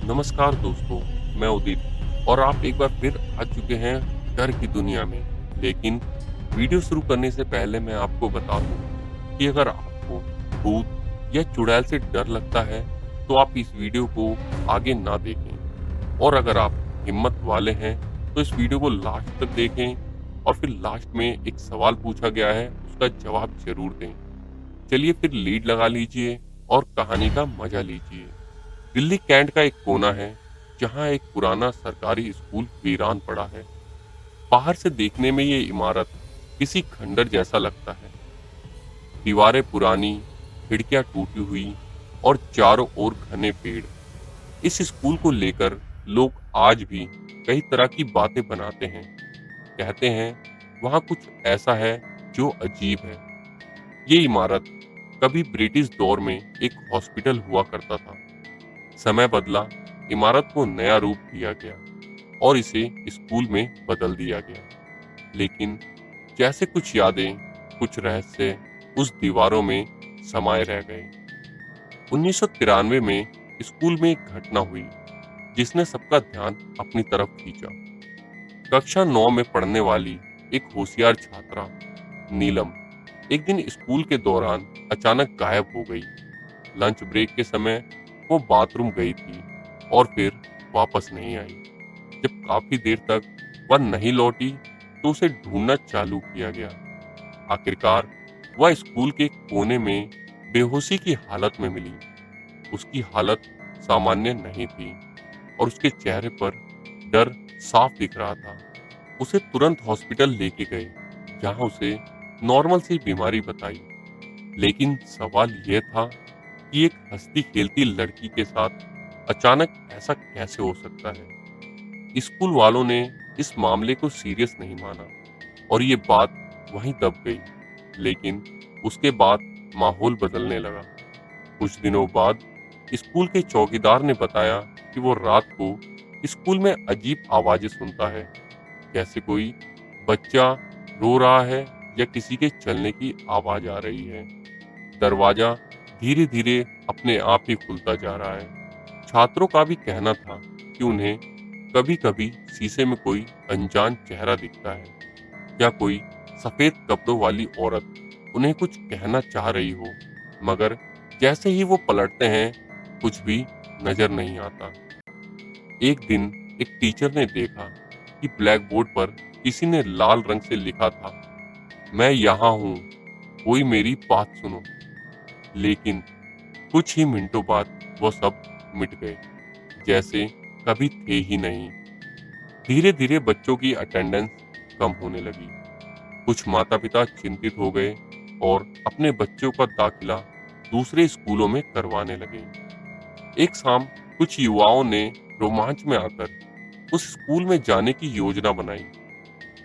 नमस्कार दोस्तों, मैं उदित और आप एक बार फिर आ चुके हैं डर की दुनिया में। लेकिन वीडियो शुरू करने से पहले मैं आपको बता दूं कि अगर आपको भूत या चुड़ैल से डर लगता है तो आप इस वीडियो को आगे ना देखें। और अगर आप हिम्मत वाले हैं तो इस वीडियो को लास्ट तक देखें और फिर लास्ट में एक सवाल पूछा गया है उसका जवाब जरूर दें। चलिए फिर लीड लगा लीजिए और कहानी का मजा लीजिए। दिल्ली कैंट का एक कोना है जहां एक पुराना सरकारी स्कूल वीरान पड़ा है। बाहर से देखने में ये इमारत किसी खंडर जैसा लगता है। दीवारें पुरानी, खिड़कियां टूटी हुई और चारों ओर घने पेड़। इस स्कूल को लेकर लोग आज भी कई तरह की बातें बनाते हैं। कहते हैं वहां कुछ ऐसा है जो अजीब है। ये इमारत कभी ब्रिटिश दौर में एक हॉस्पिटल हुआ करता था। समय बदला, इमारत को नया रूप दिया गया और इसे स्कूल में बदल दिया गया। लेकिन जैसे कुछ यादें, कुछ रहस्य उस दीवारों में समाये रह गए। 1993 में स्कूल में एक घटना हुई जिसने सबका ध्यान अपनी तरफ खींचा। कक्षा 9 में पढ़ने वाली एक होशियार छात्रा नीलम एक दिन स्कूल के दौरान अचानक गायब हो गई। लंच ब्रेक के समय वो बाथरूम गई थी और फिर वापस नहीं आई। जब काफी देर तक वह नहीं लौटी तो उसे ढूंढना चालू किया गया। आखिरकार वह स्कूल के कोने में बेहोशी की हालत में मिली। उसकी हालत सामान्य नहीं थी और उसके चेहरे पर डर साफ दिख रहा था। उसे तुरंत हॉस्पिटल लेके गए जहां उसे नॉर्मल सी बीमारी बताई। लेकिन सवाल यह था कि एक हंसती खेलती लड़की के साथ अचानक ऐसा कैसे हो सकता है। स्कूल वालों ने इस मामले को सीरियस नहीं माना और ये बात वहीं दब गई। लेकिन उसके बाद माहौल बदलने लगा। कुछ दिनों बाद स्कूल के चौकीदार ने बताया कि वो रात को स्कूल में अजीब आवाजें सुनता है, जैसे कोई बच्चा रो रहा है या किसी के चलने की आवाज आ रही है। दरवाजा धीरे धीरे अपने आप ही खुलता जा रहा है। छात्रों का भी कहना था कि उन्हें कभी कभी शीशे में कोई अनजान चेहरा दिखता है या कोई सफेद कपड़ों वाली औरत उन्हें कुछ कहना चाह रही हो, मगर जैसे ही वो पलटते हैं कुछ भी नजर नहीं आता। एक दिन एक टीचर ने देखा कि ब्लैक बोर्ड पर किसी ने लाल रंग से लिखा था, मैं यहाँ हूँ, कोई मेरी बात सुनो। लेकिन कुछ ही मिनटों बाद वो सब मिट गए, जैसे कभी थे ही नहीं। धीरे धीरे बच्चों की अटेंडेंस कम होने लगी। कुछ माता पिता चिंतित हो गए और अपने बच्चों का दाखिला दूसरे स्कूलों में करवाने लगे। एक शाम कुछ युवाओं ने रोमांच में आकर उस स्कूल में जाने की योजना बनाई।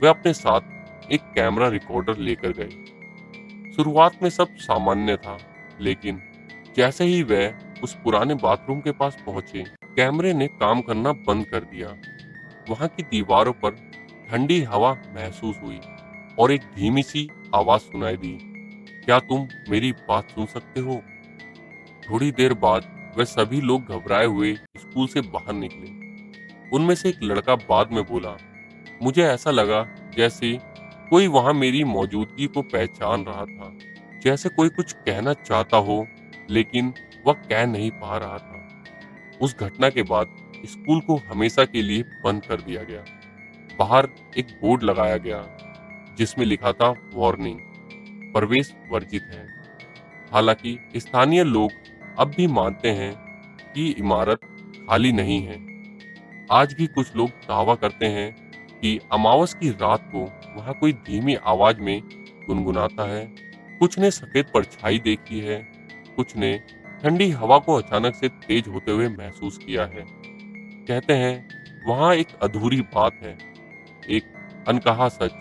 वे अपने साथ एक कैमरा रिकॉर्डर लेकर गए। शुरुआत में सब सामान्य था, लेकिन जैसे ही वे उस पुराने बाथरूम के पास पहुंचे, कैमरे ने काम करना बंद कर दिया। वहां की दीवारों पर ठंडी हवा महसूस हुई और एक धीमी सी आवाज सुनाई दी, क्या तुम मेरी बात सुन सकते हो? थोड़ी देर बाद वे सभी लोग घबराए हुए स्कूल से बाहर निकले। उनमें से एक लड़का बाद में बोला, मुझे ऐसा लगा जैसे कोई वहां मेरी मौजूदगी को पहचान रहा था, जैसे कोई कुछ कहना चाहता हो लेकिन वह कह नहीं पा रहा था। उस घटना के बाद स्कूल को हमेशा के लिए बंद कर दिया गया। बाहर एक बोर्ड लगाया गया जिसमें लिखा था, वार्निंग, प्रवेश वर्जित है। हालांकि स्थानीय लोग अब भी मानते हैं कि इमारत खाली नहीं है। आज भी कुछ लोग दावा करते हैं कि अमावस की रात को वहां कोई धीमी आवाज में गुनगुनाता है। कुछ ने सफेद परछाई देखी है, कुछ ने ठंडी हवा को अचानक से तेज होते हुए महसूस किया है। कहते हैं वहां एक अधूरी बात है, एक अनकहा सच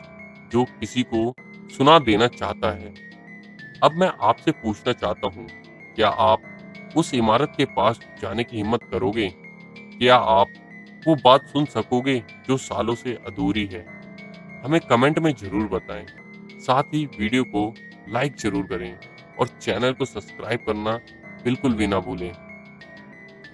जो किसी को सुना देना चाहता है। अब मैं आपसे पूछना चाहता हूँ, क्या आप उस इमारत के पास जाने की हिम्मत करोगे? क्या आप वो बात सुन सकोगे जो सालों से अधूरी है? हमें कमेंट में जरूर बताएं। साथ ही वीडियो को लाइक जरूर करें और चैनल को सब्सक्राइब करना बिल्कुल भी ना भूलें।